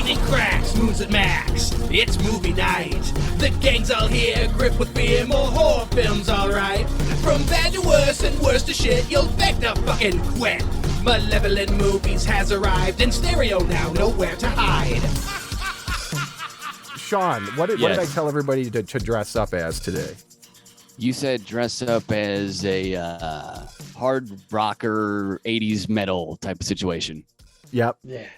Lightning cracks, moves at max. It's movie night. The gang's all here, grip with fear. More horror films, alright. From bad to worse and worse to shit, you'll beg to fucking quit. Malevolent Movies has arrived in stereo now, nowhere to hide. Sean, what did I tell everybody to dress up as today? You said dress up as a hard rocker 80s metal type of situation. Yep. Yeah.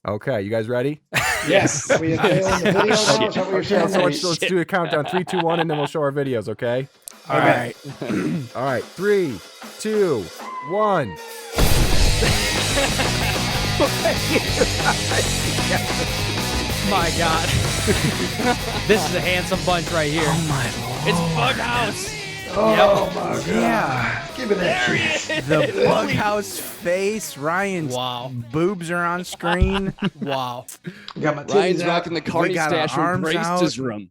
Okay, you guys ready? Yes. We have in the video now. Is that what you're saying? So let's do a countdown. 3, 2, 1, and then we'll show our videos, okay? All right. All right. 3, 2, 1. My God. This is a handsome bunch right here. Oh my lord. It's Bughouse. Oh my God. Yeah. Give me that shit. The Bughouse face. Ryan's boobs are on screen. Wow. Got my Ryan's titties rocking the Carney got our stash from arms out. Grace's room.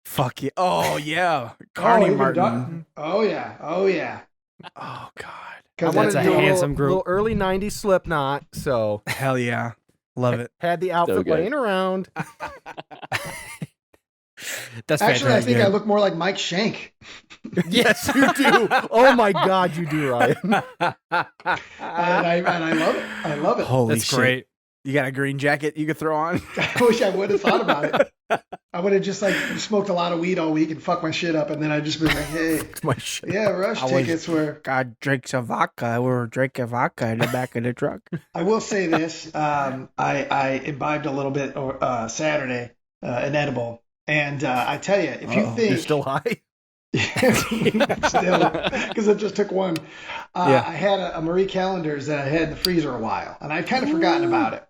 Fuck yeah. Oh yeah. Carney even Martin. Duck. Oh yeah. Oh yeah. Oh god. I wanted That's to a do handsome group. little early 90s Slipknot, so Hell yeah. Love it. had the outfit good. laying around. That's Actually, I fantastic. think I look more like Mike Shank. Yes, you do. Oh my God, you do, Ryan. And I love it. I love it. Holy That's shit. great. You got a green jacket you could throw on? I wish I would have thought about it. I would have just like smoked a lot of weed all week and fucked my shit up, and then I'd just been like, hey, My shit. yeah, Rush I was- tickets were. God drinks a vodka. We were drinking vodka in the back of the truck. I will say this: I imbibed a little bit Saturday, an edible, and I tell you, if you think You're still high? still, because I just took one. Yeah. I had a Marie Callender's that I had in the freezer a while, and I'd kind of forgotten about it.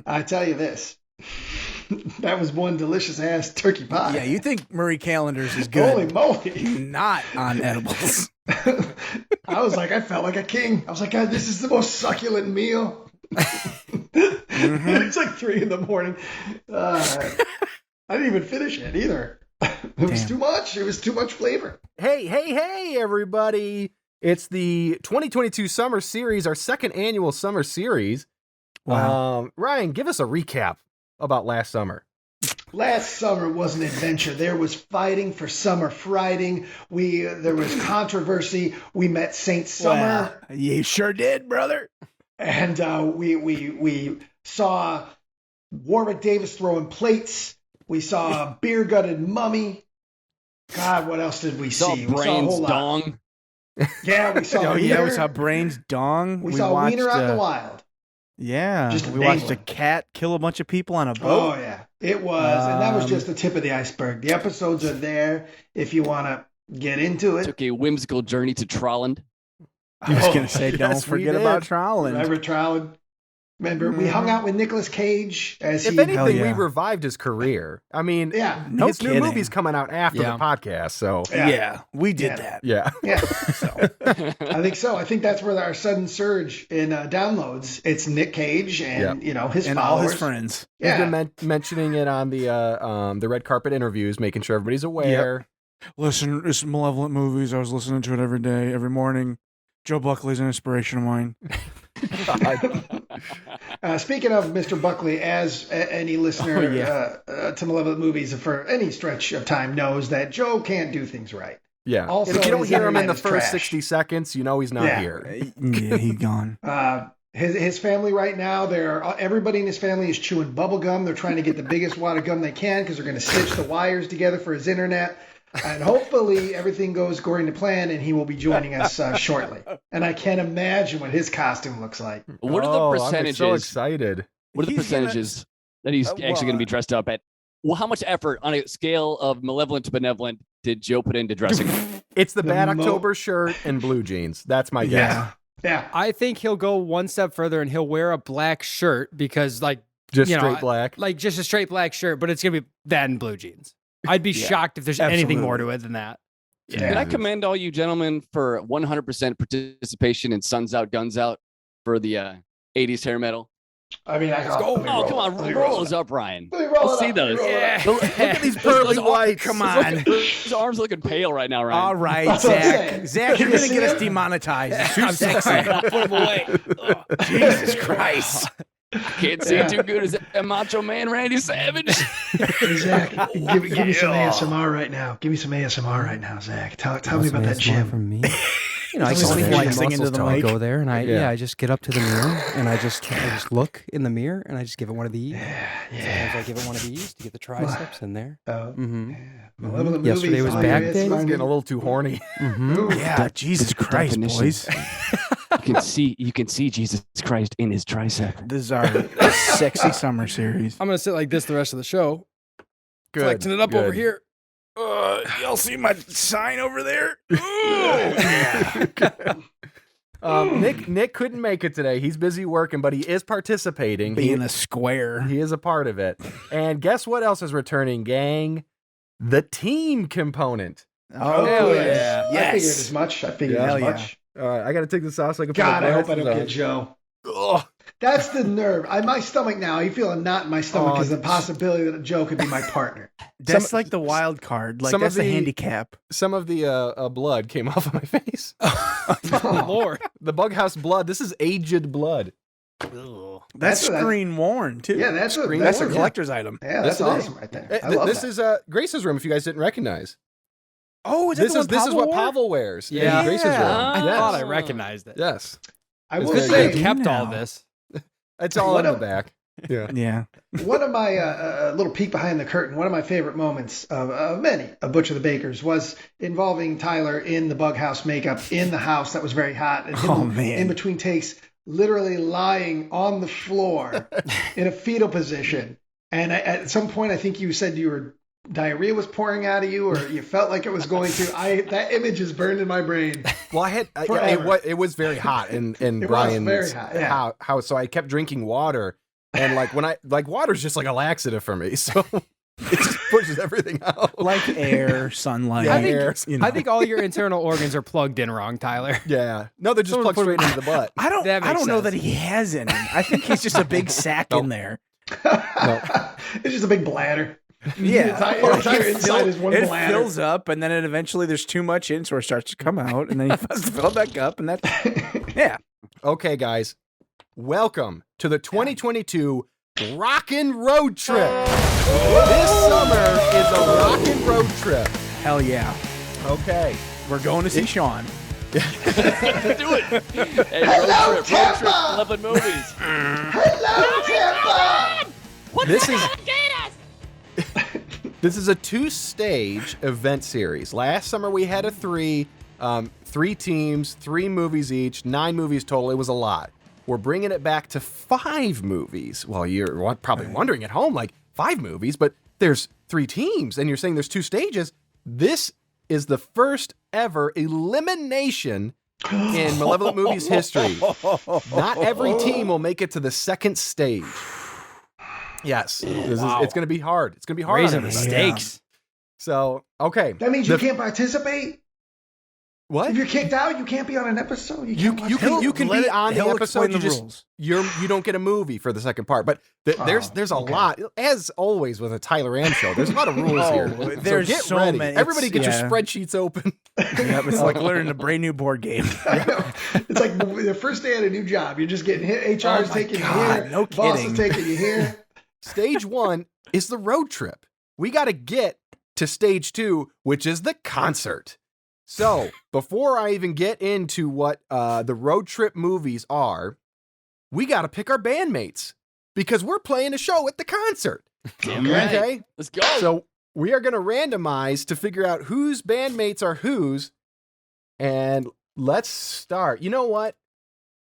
I tell you this, that was one delicious ass turkey pie. Yeah, you think Marie Callender's is good. Holy moly! Not on edibles. I was like, I felt like a king. I was like, God, this is the most succulent meal. It's like 3 a.m. I didn't even finish it either. It was Damn. too much. It was too much flavor. Hey, everybody. It's the 2022 Summer Series, our second annual Summer Series. Wow. Ryan, give us a recap about last summer. Last summer was an adventure. There was fighting for summer frighting. There was controversy. We met Saint Summer, Well, you sure did, brother. and we saw Warwick Davis throwing plates. We saw a beer-gutted mummy. God, what else did we Saw see? We saw a Brains whole lot. dong. Yeah, we saw. Oh yeah, we Wiener. saw Brains dong. We saw watched, Wiener out in the wild. Yeah, Just we watched a dangling. cat kill a bunch of people on a Oh boat. yeah, it was, and that was just the tip of the iceberg. The episodes are there if you want to get into it. Took a whimsical journey to Trolland. I was gonna say, yes, don't we forget did. about Trowland. Remember Trowland? Remember, we hung out with Nicolas Cage as If he. anything, Hell we yeah. revived his career. I mean, Yeah, No his new kidding. movie's coming out after Yeah. the podcast, so Yeah, we did Yeah. that. yeah. yeah. So I think so. I think that's where our sudden surge in downloads. It's Nick Cage and his and all followers. his friends. He's Yeah, been mentioning it on the red carpet interviews, making sure everybody's aware. Listen, it's Malevolent Movies. I was listening to it every day, every morning. Joe Buckley's an inspiration of mine. speaking of Mr. Buckley, as any listener Oh, yeah. to Malevolent Movies for any stretch of time knows that Joe can't do things right. Yeah. Also, if you don't his hear him in the internet is first trash. 60 seconds, you know he's not Yeah. here. Yeah, he's gone. His family right now, everybody in his family is chewing bubble gum. They're trying to get the biggest wad of gum they can because they're going to stitch the wires together for his internet. And hopefully everything goes according to plan, and he will be joining us shortly. And I can't imagine what his costume looks like. What are the I'm percentages? so excited. What are the He's gonna- percentages that he's actually going to be dressed up at? Well, how much effort on a scale of malevolent to benevolent did Joe put into dressing up? It's the The Bad mo- October shirt and blue jeans. That's my guess. Yeah. Yeah. I think he'll go one step further and he'll wear a black shirt because, Just you know, straight black. like just a straight black shirt, but it's gonna be that and blue jeans. I'd be Yeah, shocked if there's anything more to it than that. Can I commend all you gentlemen for 100% participation in Suns Out, Guns Out for the 80s hair metal? I mean, Oh, come on, roll those up, Ryan. Let me roll Let's it see up, let me those. roll it up. Look Look at these pearly whites. Come on. His arms looking pale right now, Ryan. All right, That's what I'm Zach. saying. Zach, you're You going to see get us him? demonetized. It's too I'm sexy. sorry. I'll put him away. Jesus Christ. Can't see too good as that Macho Man Randy Savage. Hey, Zach, give me some ASMR right now. Give me some ASMR right now, Zach. Tell me about that gym. From me. You know, I Tell me just about that flexing into the I mic. go there and I just get up to the mirror and I just look in the mirror and I just give it one of these. Sometimes I give it one of these to get the triceps in there. Malevolent Yesterday movies, was back audio, day. it's It's finding- getting a little too horny. Ooh, Yeah, Jesus Christ, boys. You can see Jesus Christ in his tricep. This is our sexy summer series. I'm gonna sit like this the rest of the show, Good. flexing it up over here. Y'all see my sign over there? Nick couldn't make it today. He's busy working, but he is participating. Being a square. He is a part of it. And guess what else is returning, gang? The team component. Oh, Hell yes. yeah. I figured as much. I figured Hell as yeah. much. I got to take this off so I can put God, my I hope I glasses don't on. get Joe. Ugh. That's the nerve. My stomach now. I feel a knot in my stomach Oh, because the possibility that Joe could be my partner. That's like the wild card. Like some of that's the the- handicap. Some of the blood came off of my face. Oh, Lord. The Bughouse blood. This is aged blood. That's That's- screen worn too. Yeah, that's a That's a yeah. collector's item. Yeah, that's Yes, it is. awesome right there. Eh, I love this that. is Grace's room. If you guys didn't recognize, Oh, is that this is what Pavel wears. in Yeah. Grace's room. I Yes. thought I recognized it. Yes, I it's will good Good thing thing say, I kept now. all this. it's all What in the a- back. Yeah. Yeah. one of my little peek behind the curtain, one of my favorite moments of many of Butcher the Baker's was involving Tyler in the Bughouse makeup in the house that was very hot. And him Oh, man. in between takes, literally lying on the floor in a fetal position. And at some point, I think you said diarrhea was pouring out of you, or you felt like it was going to. That image is burned in my brain. Well, Forever. it was very hot in It was Brian's very hot, yeah. house, so I kept drinking water, and water's just like a laxative for me, so it just pushes everything out. Like air, sunlight. Yeah, I think- air, you know. I think all your internal organs are plugged in wrong, Tyler. Yeah, no, they're just Someone plugged put straight into the butt. I don't That makes know sense. that he has any. I think he's just a big sack in there. It's just a big bladder. Yeah. The entire inside is one it bladder. fills up, and then it eventually there's too much in, so it starts to come out, and then he has to fill it back up, and that's yeah. Okay, guys, welcome to the 2022 Rockin' Road Trip. This summer is a rockin' road trip. Hell yeah. Okay. We're going to see Sean. Do it. Hey, road trip, Malevolent movies. This is a 2-stage event series. Last summer we had a 3 teams, 3 movies each, 9 movies total. It was a lot. We're bringing it back to 5 movies. Well, you're probably wondering at home, like 5 movies, but there's 3 teams, and you're saying there's 2 stages. This is the first ever elimination in Malevolent Movies history. Not every team will make it to the second stage. Yes, it's going to be hard. It's going to be hard Raising on the everybody. stakes. So, okay. That means you can't participate? What? If you're kicked out, you can't be on an episode? You can be on the He'll episode. explain the rules. You don't get a movie for the second part. But there's a lot, as always with a Tyler Am show. There's a lot of rules here. So there's get so ready. many. Everybody get It's- your spreadsheets open. Yep, it's like learning a brand new board game. It's like the first day at a new job. You're just getting hit. HR is taking you God, here. no Boss kidding. is taking you here. Stage 1 is the road trip. We got to get to stage 2, which is the concert. So before I even get into what the road trip movies are, we got to pick our bandmates because we're playing a show at the concert. Damn right. Okay. Let's go. So we are going to randomize to figure out whose bandmates are whose. And let's start. You know what?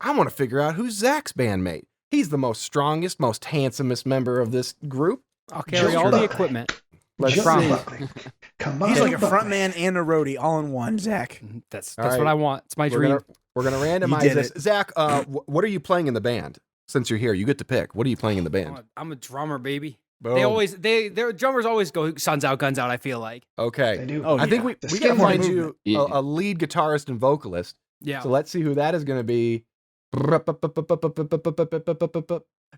I want to figure out who's Zach's bandmate. He's the most strongest, most handsomest member of this group. I'll carry Joe all the Buckley. equipment. Let's Joe see. Buckley. Come on. He's like a Buckley. front man and a roadie all in one, Zach. That's All what right. I want. It's my We're dream. gonna randomize did this. it. Zach, what are you playing in the band? Since you're here, you get to pick. What are you playing in the band? I'm a drummer, baby. Boom. Their drummers always go suns out, guns out. I feel like. Okay. They do. Oh, I think yeah. we The gotta skin find movement. you Yeah. a lead guitarist and vocalist. Yeah. So let's see who that is going to be.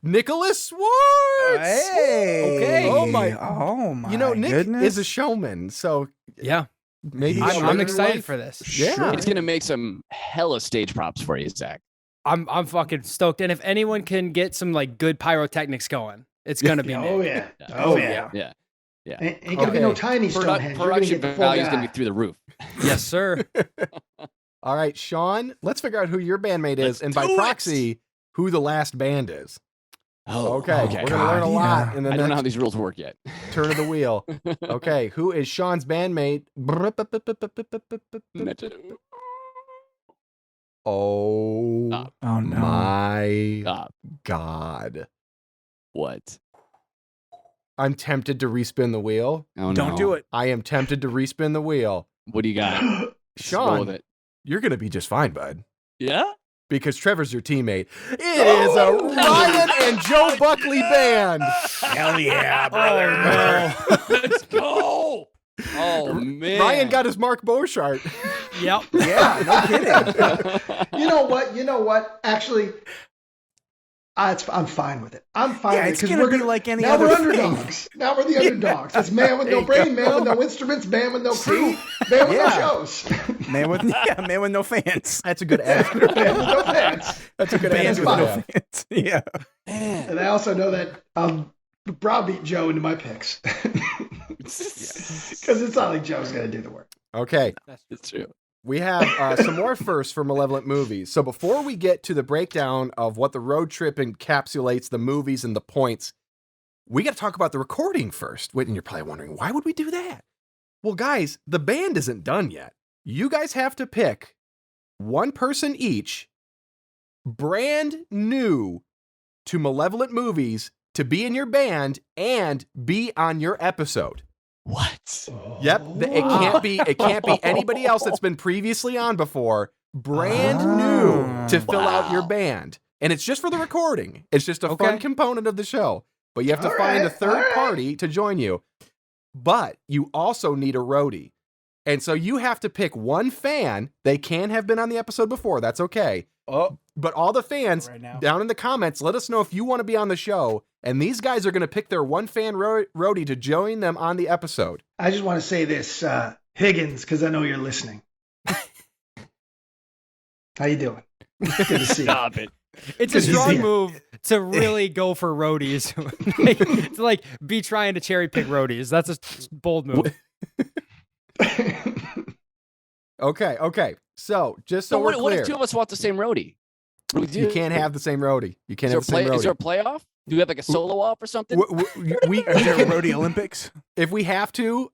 Nicholas Swartz. Hey. Okay. Oh my. Oh my. Nick goodness. is a showman, so yeah. maybe I'm he'll I'm learn excited life. for this. Yeah. It's gonna make some hella stage props for you, Zach. I'm fucking stoked. And if anyone can get some like good pyrotechnics going, it's gonna be Oh Nick. yeah. Yeah. Oh yeah. Yeah. Yeah. Ain't gonna be no tiny Stonehenge. You're gonna Production get the full value is gonna be guy. through the roof. Yes, sir. All right, Sean, let's figure out who your bandmate is, Let's and by do it. proxy, who the last band is. Oh, Okay, we're going to learn a lot in the I don't know how next these rules work yet. turn of the wheel. Okay, who is Sean's bandmate? Oh Stop. Oh no. my Stop. God. What? I'm tempted to respin the wheel. Oh, Don't do it. I am tempted to respin the wheel. What do you got? Let's roll with Sean, it. you're going to be just fine, bud. Yeah. Because Trevor's your teammate. It is a Ryan and Joe Buckley band. Hell yeah, Oh no. Let's go. Oh man. Ryan got his Mark Beauchart. Yep. Yeah, no kidding. You know what? Actually, I'm fine with it. I'm fine Yeah, with it it's because gonna we're be like any now other we're thing. underdogs. Now we're the underdogs. It's man with There no you brain, go. man with no instruments, man with no crew, man with no Yeah. shows, Man with no fans. That's a good answer. man with no pants. That's a good Bands answer. with no Yeah. fans. Yeah. Man. And I also know that browbeat Joe into my picks because it's not like Joe's gonna do the work. Okay, It's true. we have some more firsts for Malevolent movies. So before we get to the breakdown of what the road trip encapsulates, the movies and the points, we got to talk about the recording first. Wait, and you're probably wondering, why would we do that? Well, guys, the band isn't done yet. You guys have to pick one person each, brand new to Malevolent movies, to be in your band and be on your episode. What? Yep, it can't be anybody else that's been previously on before. Brand new to fill out your band. And it's just for the recording. It's just a fun component of the show. But you have to find a third party to join you. But you also need a roadie. And so you have to pick one fan. They can have been on the episode before. That's okay. Oh, But all the fans right now. down in the comments, let us know if you want to be on the show. And these guys are going to pick their one fan roadie to join them on the episode. I just want to say this, Higgins, because I know you're listening. How you doing? Good to see you. Stop it. It's a Good to see strong ya. move to really go for roadies. To like be trying to cherry pick roadies. That's a bold move. Okay. So just so So we're what clear, if two of us want the same roadie? What do we do? you can't have the same roadie. You can't Is have the there, same roadie. is there a playoff? Do we have like a solo off or something? we Is there a roadie Olympics? if we have to,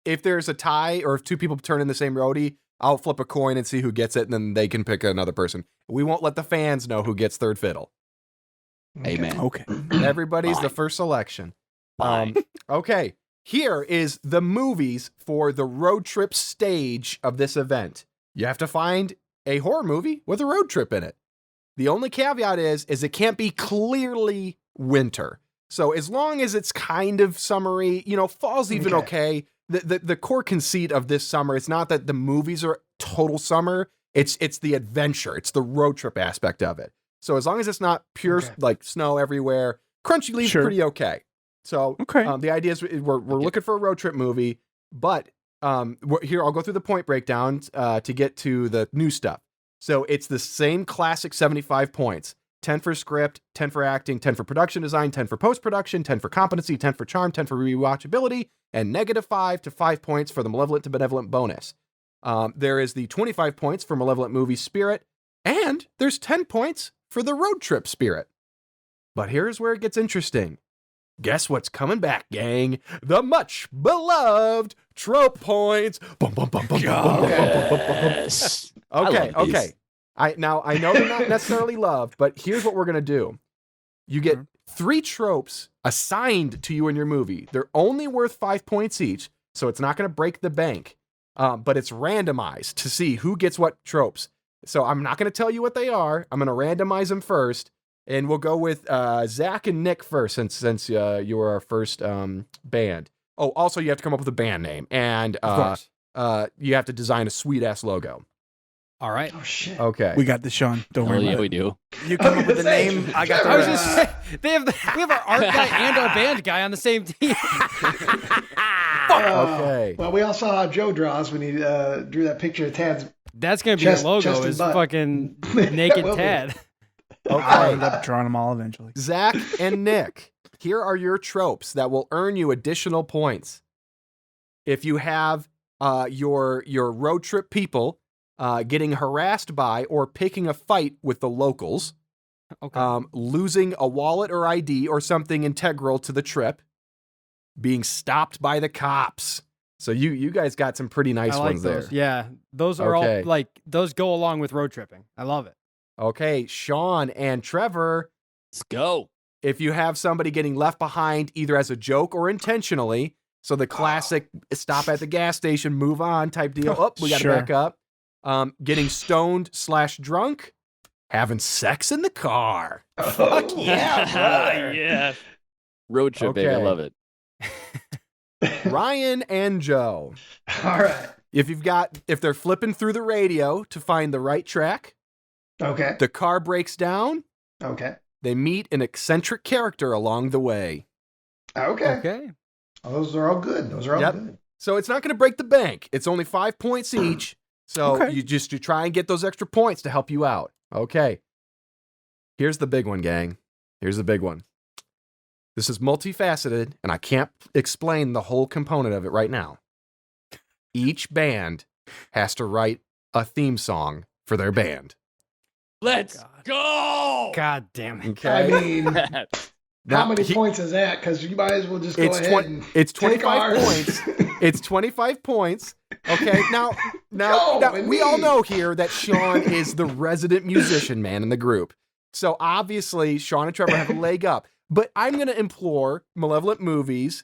if there's a tie or if two people turn in the same roadie, I'll flip a coin and see who gets it, and then they can pick another person. We won't let the fans know who gets third fiddle. Amen. Okay. Everybody's the Fine. first selection. Fine. Okay, here is the movies for the road trip stage of this event. You have to find a horror movie with a road trip in it. The only caveat is it can't be clearly winter. So as long as it's kind of summery, fall's even okay. The core conceit of this summer, it's not that the movies are total summer. It's the adventure. It's the road trip aspect of it. So as long as it's not pure like snow everywhere, Crunchy Leaves Sure. pretty okay. So the idea is we're looking for a road trip movie, but here I'll go through the point breakdowns to get to the new stuff. So it's the same classic 75 points. 10 for script, 10 for acting, 10 for production design, 10 for post-production, 10 for competency, 10 for charm, 10 for rewatchability, and -5 to 5 points for the Malevolent to Benevolent bonus. There is the 25 points for Malevolent movie spirit, and there's 10 points for the road trip spirit. But here's where it gets interesting. Guess what's coming back, gang? The much beloved trope points. Bum, bum, bum, bum, bum, bum, bum, bum, bum, bum, bum. Yes. I Okay, love these. okay. I know they're not necessarily loved, but here's what we're gonna do. You get 3 tropes assigned to you in your movie. They're only worth 5 points each, so it's not gonna break the bank. But it's randomized to see who gets what tropes. So I'm not gonna tell you what they are. I'm gonna randomize them first, and we'll go with Zach and Nick first, since you were our first band. Oh, also you have to come up with a band name, and Of course. you have to design a sweet ass logo. All right. Oh shit. Okay. We got this, Sean. Don't Oh, worry yeah, about we it. do. You come up with the Say, name. I got the I was rest. just saying, we have our art guy and our band guy on the same team. Okay. Well, we all saw how Joe draws when he drew that picture of Tad's. That's gonna be Chest- your logo chest and is butt. fucking That naked will be. Tad. I'll end up drawing them all eventually. Zach and Nick, here are your tropes that will earn you additional points. If you have your road trip people getting harassed by or picking a fight with the locals, losing a wallet or ID or something integral to the trip, being stopped by the cops. So you guys got some pretty nice ones those. there. Yeah, those are all like those go along with road tripping. I love it. Okay, Sean and Trevor, Let's go. if you have somebody getting left behind either as a joke or intentionally, so the classic stop at the gas station, move on type deal. Oh, we got to Sure. back up. Getting stoned / drunk, having sex in the car. Fuck yeah, brother. Yeah. Road trip, baby. I Okay. love it. Ryan and Joe, All right. if they're flipping through the radio to find the right track, Okay. the car breaks down, Okay. they meet an eccentric character along the way. Okay. Okay. Oh, those are all good. Those are all Yep. good. So it's not going to break the bank. It's only 5 points each. So Okay. you try and get those extra points to help you out. Okay. Here's the big one, gang. Here's the big one. This is multifaceted, and I can't explain the whole component of it right now. Each band has to write a theme song for their band. Let's go. God damn it. Okay. I mean, Now, how many points is that? Because you might as well just go It's ahead and it's take 25 ours. points. It's 25 points. Okay. Now Joe and we all me. know here that Sean is the resident musician man in the group. So obviously Sean and Trevor have a leg up. But I'm going to implore Malevolent Movies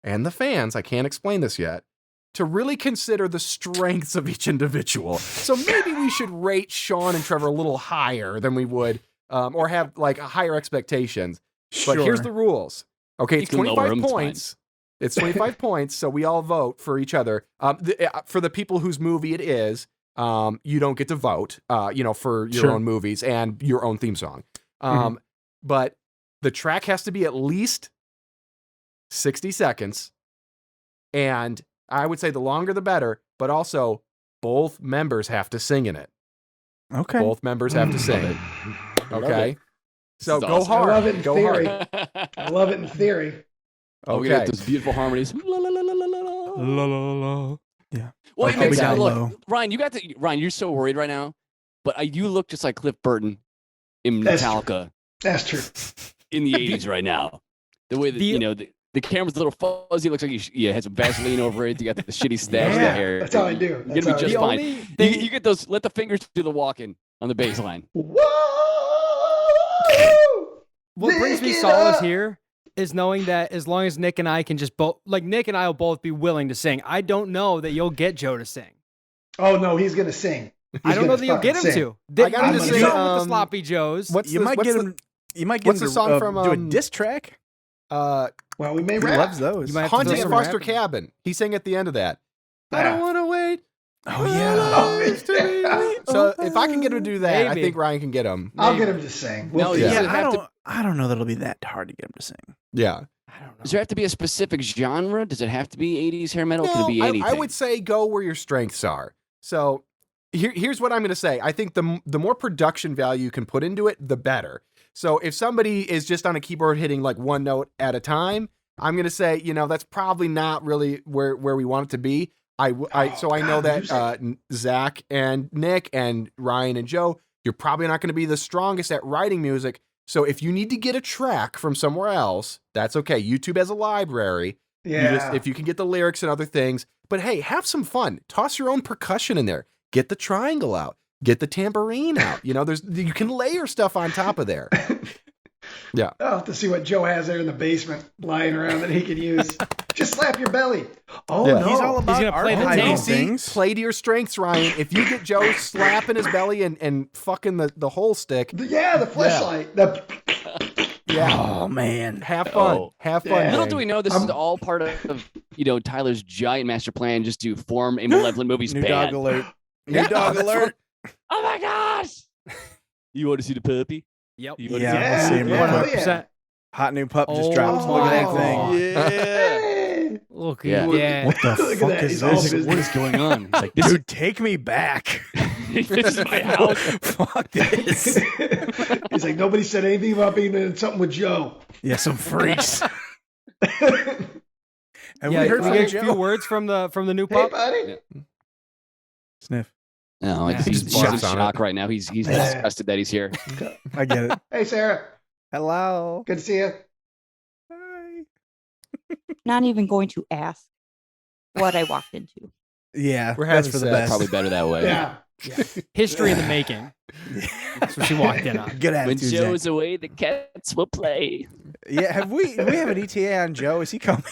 and the fans, I can't explain this yet, to really consider the strengths of each individual. So maybe we should rate Sean and Trevor a little higher than we would, or have like higher expectations. But here's the rules. Okay, You it's can lower 25 them, it's fine. points. It's 25 points, so we all vote for each other. For the people whose movie it is, you don't get to vote, for your Sure. own movies and your own theme song. But the track has to be at least 60 seconds. And I would say the longer the better, but also both members have to sing in it. Okay. Both members have to sing. Love Okay? it. So This is go awesome. hard. I love it in Go theory. hard. I love it in theory. Oh, we got Okay. those beautiful harmonies. La, la, la, la, la, la, la. La, la, la, la. Yeah. Well, I'll it probably makes down look, low. Ryan, you're so worried right now, but you look just like Cliff Burton in That's Metallica That's true. in the 80s right now. The way that, the camera's a little fuzzy, looks like you had some Vaseline over it, you got the shitty stash in the hair. That's how I do. You're That's going how to I be just do. fine. only thing- You get those, let the fingers do the walking on the bass line. Whoa! What brings me Lick it solace up! here is knowing that as long as Nick and I can just both, like Nick and I will both be willing to sing. I don't know that you'll get Joe to sing. Oh no, he's gonna sing. I don't know that you'll get him to. I got him to You sing, saw with the sloppy Joes. You might get him. You might get what's him the to song from, do a diss track. Well, we may He rap. loves those. You might have to Haunting throw at some Foster rap in. Cabin. He sang at the end of that. I Yeah. don't want to wait. Oh yeah. So if I can get him to do that, I Maybe. think Ryan can get him. I'll get him to sing. We'll No, figure yeah. it Yeah, out. I don't know that it'll be that hard to get him to sing. Yeah. I don't know. Does there have to be a specific genre? Does it have to be 80s hair metal? Can it be No, anything? I would say go where your strengths are. So here's what I'm going to say. I think the more production value you can put into it, the better. So if somebody is just on a keyboard hitting like one note at a time, I'm going to say, that's probably not really where we want it to be. So I know that Zach and Nick and Ryan and Joe, you're probably not going to be the strongest at writing music. So if you need to get a track from somewhere else, that's okay. YouTube has a library. Yeah. If you can get the lyrics and other things, but hey, have some fun. Toss your own percussion in there. Get the triangle out. Get the tambourine out. You can layer stuff on top of there. Yeah. I'll have to see what Joe has there in the basement lying around that he can use. Just slap your belly. Oh Yeah. no. He's all about gonna play the archiving tape. things. Play to your strengths, Ryan. If you get Joe slapping his belly and fucking the whole stick, the fleshlight. yeah, Oh man. have fun. Oh. Have fun. Yeah. Little gang. do we know, this is all part of Tyler's giant master plan, just to form a Malevolent Movies New band. dog alert. Yeah, New dog that's alert. Oh my gosh! You want to see the puppy? Yep. You wanna Yeah, see we'll Yeah, see him real yeah, quick. yeah. Hot new pup just Oh dropped. Look at that my thing. God. Yeah. Hey. Look, Yeah. yeah. What the Look at fuck that. is He's all this? business. What is going on? It's like, this Dude, take me back. this is my house. Fuck this. He's like, nobody said anything about being in something with Joe. Yeah, some freaks. Have Yeah, we heard we from get a Joe? few words from the new Hey, pup. buddy. Sniff. No, Yeah, he's just in barks on shock right now. He's disgusted that he's here. I get it. Hey, Sarah. Hello. Good to see you. Hi. Not even going to ask what I walked into. Yeah, We're that's having for the sex. best. Probably better that way. Yeah. History in the making. That's what she walked in on. Good When attitude. Joe's away, the cats will play. Yeah, have we have an ETA on Joe? Is he coming?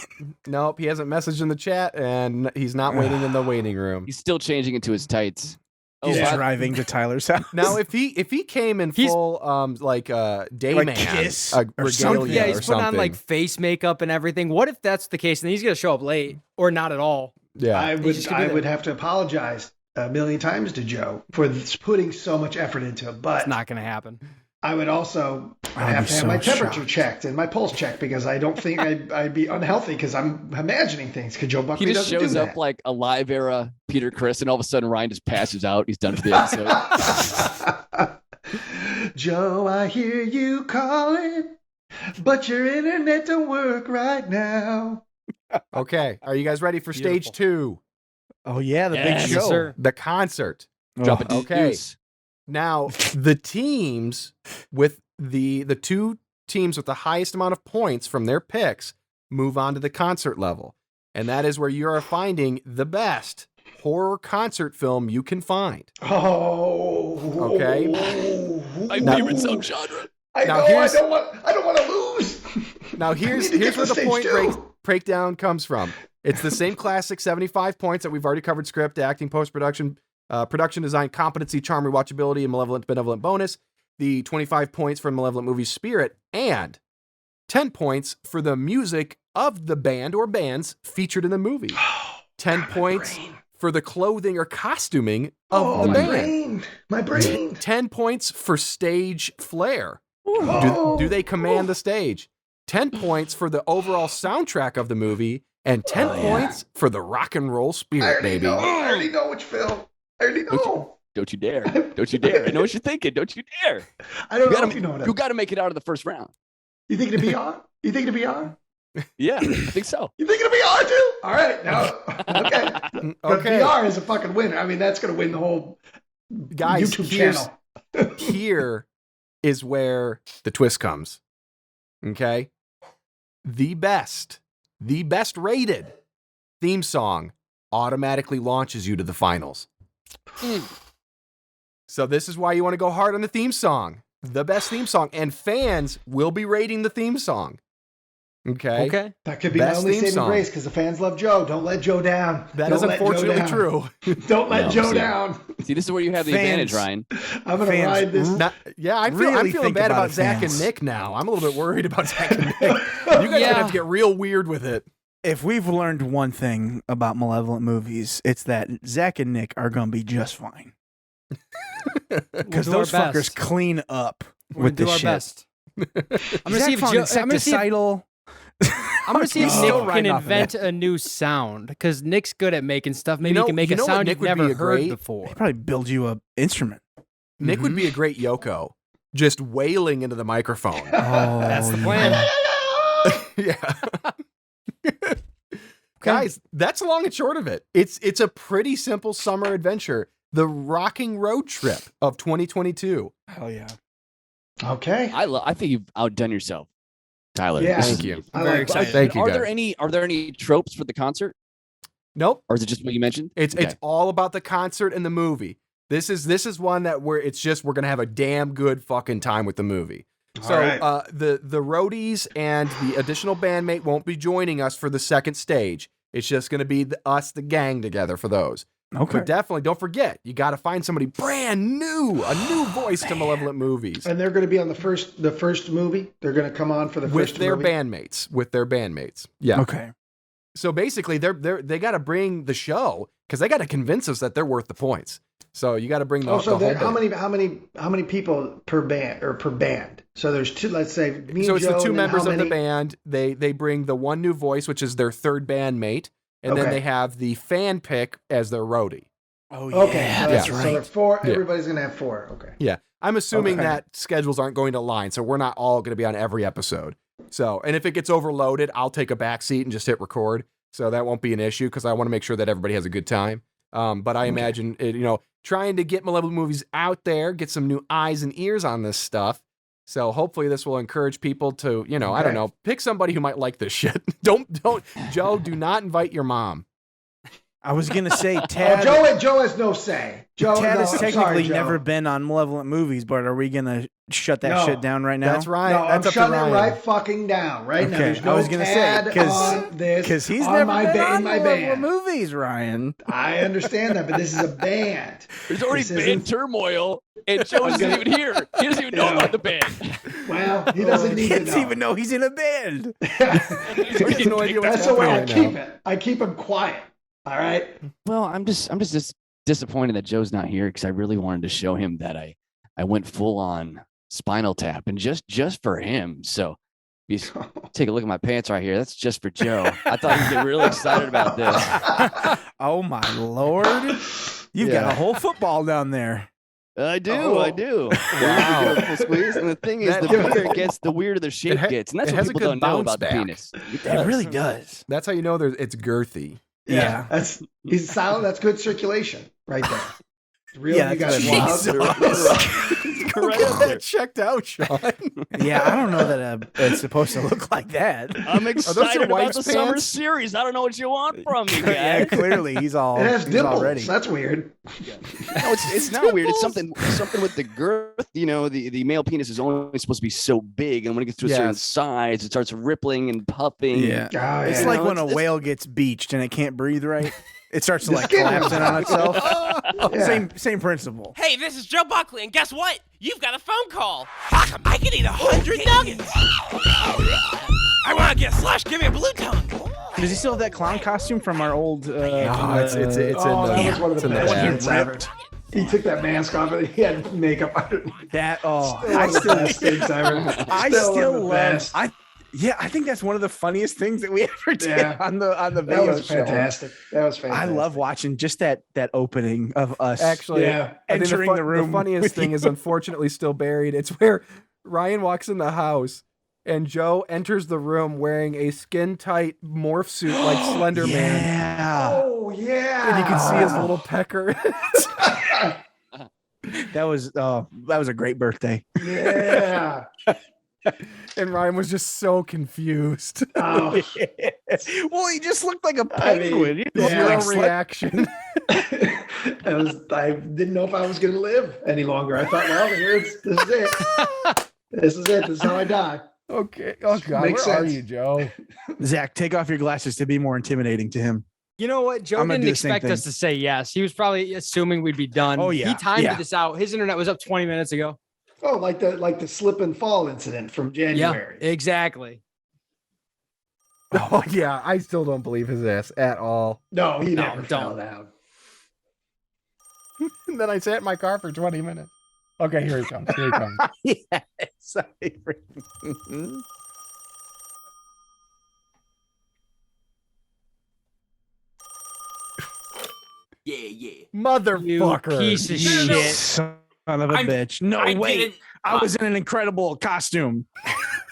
Nope, he hasn't messaged in the chat, and he's not waiting in the waiting room. He's still changing into his tights. He's by- driving to Tyler's house. Now, if he came in He's- full day Like man, Kiss a or regalia something. Yeah, or he's putting something. on like face makeup and everything. What if that's the case? And he's gonna show up late or not at all. yeah. I He's just gonna would be there. have to apologize a million times to Joe for putting so much effort into it, but It's not gonna happen. I would also I'd have be to have so my temperature shocked. checked and my pulse checked because I don't think I'd be unhealthy because I'm imagining things. Because Joe He Buckley just doesn't shows do up that. like a live era Peter Criss, and all of a sudden Ryan just passes out. He's done for the episode. Joe, I hear you calling, but your internet don't work right now. Okay, are you guys ready for stage Beautiful. 2? Oh yeah, the Yes, big show. sir. The concert. Drop it. Okay. Now, the teams with the two teams with the highest amount of points from their picks move on to the concert level. And that is where you are finding the best horror concert film you can find. Oh, Okay. My Now- favorite subgenre. I Now know. I here's- don't want to lose. Now here's We need to get where to the stage point two. breakdown comes from. It's the same classic 75 points that we've already covered: script, acting, post-production, production design, competency, charm, rewatchability, and malevolent benevolent bonus. The 25 points for Malevolent movie spirit, and 10 points for the music of the band or bands featured in the movie. 10 points for the clothing or costuming of the my band. brain. My brain. 10 points for stage flair. Oh. Do they command the stage? 10 points for the overall soundtrack of the movie, and 10 points for the rock and roll I spirit, already baby. know. I already know which film. I already know. Don't you dare. Don't you dare. I know what you're thinking. Don't you dare. I don't You know gotta, if you know what you got to make it out of the first round. You think it'd be on? You think it'd be on? Yeah, I think so. You think it'll be on too? All right, now, okay. But Okay. VR is a fucking winner. I mean, that's going to win the whole Guys, YouTube here's- channel. Here is where the twist comes. Okay? The best rated theme song automatically launches you to the finals. So this is why you want to go hard on the theme song. The best theme song. And fans will be rating the theme song. Okay? Okay. That could be Best my only theme saving song. grace because the fans love Joe. Don't let Joe down. That Don't is let Joe unfortunately down. true. Don't let No, Joe see. down. See, this is where you have the Fans. advantage, Ryan. I'm going to Fans ride this. I'm Really feeling think bad about about it, Zach fans. and Nick now. I'm a little bit worried about Zach and Nick. You guys are gonna have to get real weird with it. If we've learned one thing about Malevolent movies, it's that Zach and Nick are gonna be just fine. Because do our those fuckers best. clean up We're with gonna do this our shit. best. I'm gonna Zach see if found Joe, I'm gonna see if, insecticidal. I'm gonna see if Fucking Nick still can riding off of invent a new sound because Nick's good at making stuff. Maybe know- he can make you a know what sound Nick you've would be never a heard great- before. He'd probably build you a instrument. Nick would be a great Yoko, just wailing into the microphone. Oh, That's the plan. Yeah. Guys, that's long and short of it. It's a pretty simple summer adventure. The rocking road trip of 2022. Hell yeah. Okay. I think you've outdone yourself, Tyler. Yeah. This is- Thank you. I Very like excited. Thank you, Are guys. there any tropes for the concert, Nope. or is it just what you mentioned? It's Okay. all about the concert and the movie. This is one that we're gonna have a damn good fucking time with the movie. So All right. the roadies and the additional bandmate won't be joining us for the second stage. It's just gonna be us, the gang, together for those. Okay. But definitely don't forget, you got to find somebody brand new, a new voice to Malevolent movies And they're going to be on the first movie. They're going to come on for the with first their movie. bandmates. With their bandmates. Yeah. Okay. So basically, they got to bring the show because they got to convince us that they're worth the points. So you got to bring the, Oh, so the whole how band. many people per band or per band? So there's two. Let's say me So and it's Joe. the two and then members how of the many- band. They bring the one new voice, which is their third bandmate, and then Okay. they have the fan pick as their roadie. Oh Okay, so that's So right. there are 4. Yeah. Everybody's gonna have 4. Okay. Yeah. I'm assuming Okay. that schedules aren't going to line, so we're not all going to be on every episode. So, and if it gets overloaded, I'll take a back seat and just hit record. So that won't be an issue because I want to make sure that everybody has a good time. But I imagine, trying to get Malevolent movies out there, get some new eyes and ears on this stuff. So hopefully this will encourage people to, I don't know, pick somebody who might like this shit. Don't, Joe, do not invite your mom. I was gonna say Tad. Joe has no say. Tad has I'm technically sorry, Joe. never been on Malevolent movies, but are we gonna shut that No. shit down right now? That's right. No, That's I'm up to shutting it Ryan. right fucking down right now. Okay, There's no I was gonna say Tad because on this he's on never my been ba- on in my Malevolent band. movies, Ryan. I understand that, but this is a band. There's already This band isn't- turmoil, and Joe isn't even here. He doesn't even know about the band. Well, he doesn't need He to doesn't know. even know he's in a band. He has no idea what's That's the way I happening keep right it. I keep him quiet. All right. Well, I'm just disappointed that Joe's not here because I really wanted to show him that I went full on Spinal Tap and just for him. So you take a look at my pants right here. That's just for Joe. I thought he'd get really excited about this. Oh my lord! You've got a whole football down there. I do. Wow. Full squeeze. And the thing is, That- the bigger it gets, the weirder the shape gets, and that's it what has a people good don't know bounce about the back. penis. It really does. That's how you know it's girthy. Yeah. He's solid. That's good circulation right there. Really, Yeah, you got that's what wild. Go Right get up that there. checked out, Sean. Yeah, I don't know that it's supposed to look like that. I'm your excited about wife's the summer pants? series. I don't know what you want from me, Yeah, guys. clearly he's all. It has he's all dimples. ready. That's weird. No, it's not weird. It's something with the girth. The male penis is only supposed to be so big, and when it gets to a certain Yes. size, it starts rippling and puffing. Yeah. Oh, It's yeah. like when it's- a whale gets beached and it can't breathe right. It starts to The like skin collapse in on itself. Yeah. Same principle. Hey, this is Joe Buckley, and guess what? You've got a phone call. Fuck, I can eat 100 nuggets. I want to get slush. Give me a blue tongue. Does he still have that clown costume from our old? No, it's in the. that was one of it's the in the best bag. bits ever. He took that mask off and he had makeup on. That One I of the still best things ever. I Still one of still the love. best. I think that's one of the funniest things that we ever did Yeah. on the That video was show. fantastic. That was fantastic. I love watching just that opening of us. Actually, Yeah. I think Entering the room The funniest with thing you. is unfortunately still buried. It's where Ryan walks in the house and Joe enters the room wearing a skin-tight morph suit like Slender Man. Yeah, Oh yeah. And you can see his little pecker. that was a great birthday. Yeah. And Ryan was just so confused. Oh, Well, he just looked like a I mean, penguin. He looked yeah. like Zero reaction. I didn't know if I was going to live any longer. I thought, well, this is it. This is it. This is how I die. Okay. Oh God, Makes where are sense. you, Joe? Zach, take off your glasses to be more intimidating to him. You know what? Joe I'm gonna didn't do the same expect us thing. to say yes. He was probably assuming we'd be done. Oh, yeah. He timed Yeah. this out. His internet was up 20 minutes ago. Oh, like the slip and fall incident from January. Yeah, exactly. Oh yeah, I still don't believe his ass at all. No, he No, never fell don't. down. And then I sat in my car for 20 minutes. Okay, here he comes. Here he comes. Yeah, sorry. Yeah. You Motherfucker. piece of No, no, shit. Son of a I'm- bitch. No, I wait. didn't. I was in an incredible costume,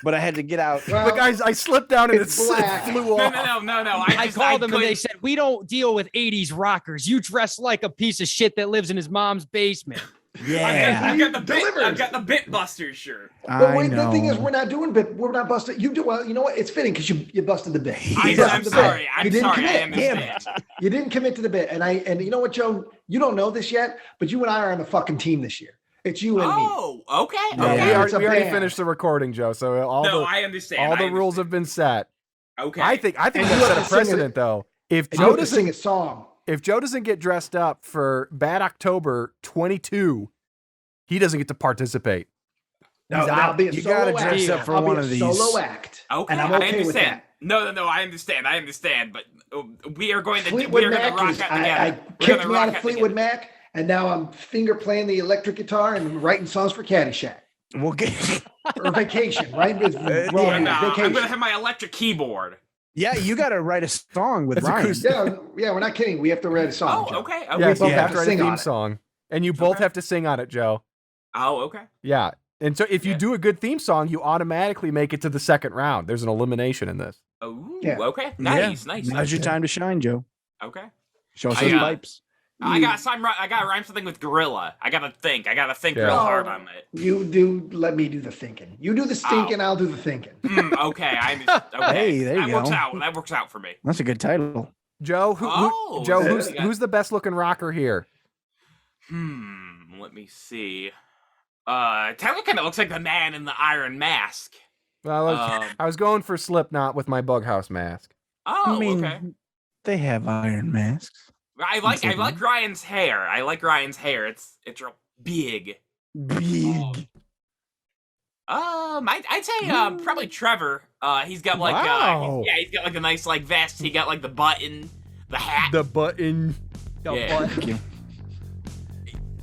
but I had to get out. Well, Look, guys, I slipped down and it It's black. flew No. off. I called them and they said, we don't deal with 80s rockers. You dress like a piece of shit that lives in his mom's basement. Yeah, I've got the bit. Delivered. I've got the bit busters shirt. But I wait, know. the thing is, we're not doing bit. We're not busted. You do well. You know what? It's fitting because you busted the bit. You I'm busted the sorry. bit. I'm You didn't sorry. I commit. Damn it. understand. You didn't commit to the bit. And you know what, Joe? You don't know this yet, but you and I are on the fucking team this year. It's you and me. Oh, okay. Yeah. Okay. Yeah. We It's a already band. finished the recording, Joe. So all No, the I understand. all I the rules have been set. understand. Okay. I think And we you set have a to sing it- precedent though. If And you Joe have to sing doesn't a song. if Joe doesn't get dressed up for Bad October 22, he doesn't get to participate. No, He's I'll out. be a You solo gotta act. dress up for I'll be one a of these. solo act. Okay, And I'm I okay with understand. that. No, I understand. But we are going to Fleetwood we are going Mac to rock is, out I together. We're kicked gonna me out rock of out Fleetwood together. Mac, and now I'm finger playing the electric guitar and writing songs for Caddyshack We'll get. or Vacation, right? It's No, wrong, no, I'm Vacation. going to have my electric keyboard. Yeah, you got to write a song with That's Ryan. acoustic. Yeah, we're not kidding. We have to write a song. Oh, Joe. okay. Yeah, Okay. so you both have to write a sing on theme it. song, and you both Okay. have to sing on it, Joe. Oh, okay. Yeah, and so if you Yeah. do a good theme song, you automatically make it to the second round. There's an elimination in this. Oh, Yeah. okay. Yeah. Nice, nice. Now's nice. your time to shine, Joe. Okay. Show us I, those uh, pipes. I gotta rhyme something with gorilla. I gotta think Yeah. real hard on it. You do. Let me do the thinking. You do the stinking. I'll do the thinking. Okay, okay. Hey, there you that works go. out. That works out for me. That's a good title. Joe, Joe, so who's we got- who's the best looking rocker here? Let me see. Tyler kind of looks like the man in the Iron Mask. Well, I was going for Slipknot with my Bughouse mask. Oh, I mean, okay. they have iron masks. I like Ryan's hair. I like Ryan's hair. It's real big. Big. I'd say probably Trevor. He's got like Wow. he's got like a nice like vest. He got like the button, the hat. The button. Yeah. Thank you.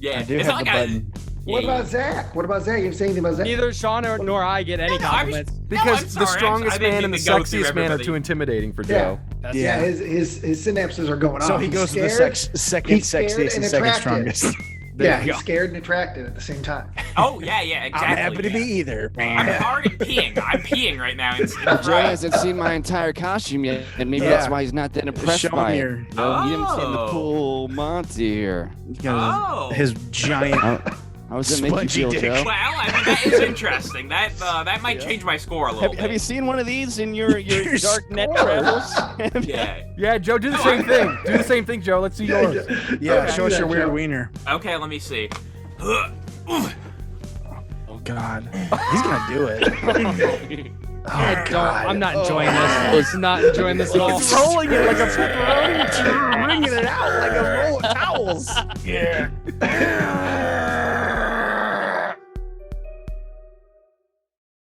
Yeah, I do it's have not the like button. What about Zach? What about Zach? You have anything about Zach? Neither Sean nor I get any No, I was- compliments. Because I'm the sorry, I strongest didn't man mean and the to go through sexiest man are everybody. too intimidating for Yeah. Joe. That's Yeah, Yeah. his synapses are going So off. he He's goes to the scared. second He's scared sexiest and and second attracted. strongest. Yeah, you he's scared and attracted at the same time. Oh yeah, exactly. I'm happy to yeah. be either. I'm hard and peeing. I'm peeing right now. It's Joe hasn't seen my entire costume yet, and maybe that's Yeah. why he's not that impressed Show by him it. your, You didn't see the Oh. cool Monty here. his giant. How does it make you Spongy feel, dick. Joe? Well, I mean that is interesting. That might change my score a little Have you bit. seen one of these in your Your dark net score. travels? Yeah. Yeah, Joe, do the same thing. Do the same thing, Joe. Let's see yours. Yeah, Okay. show us your weird Joe. wiener. Okay, let me see. Oh God, he's gonna do it. Oh God, I'm not enjoying this. I'm not enjoying this at all. He's rolling it like a pepperoni, wringing it out like a roll of towels. Yeah.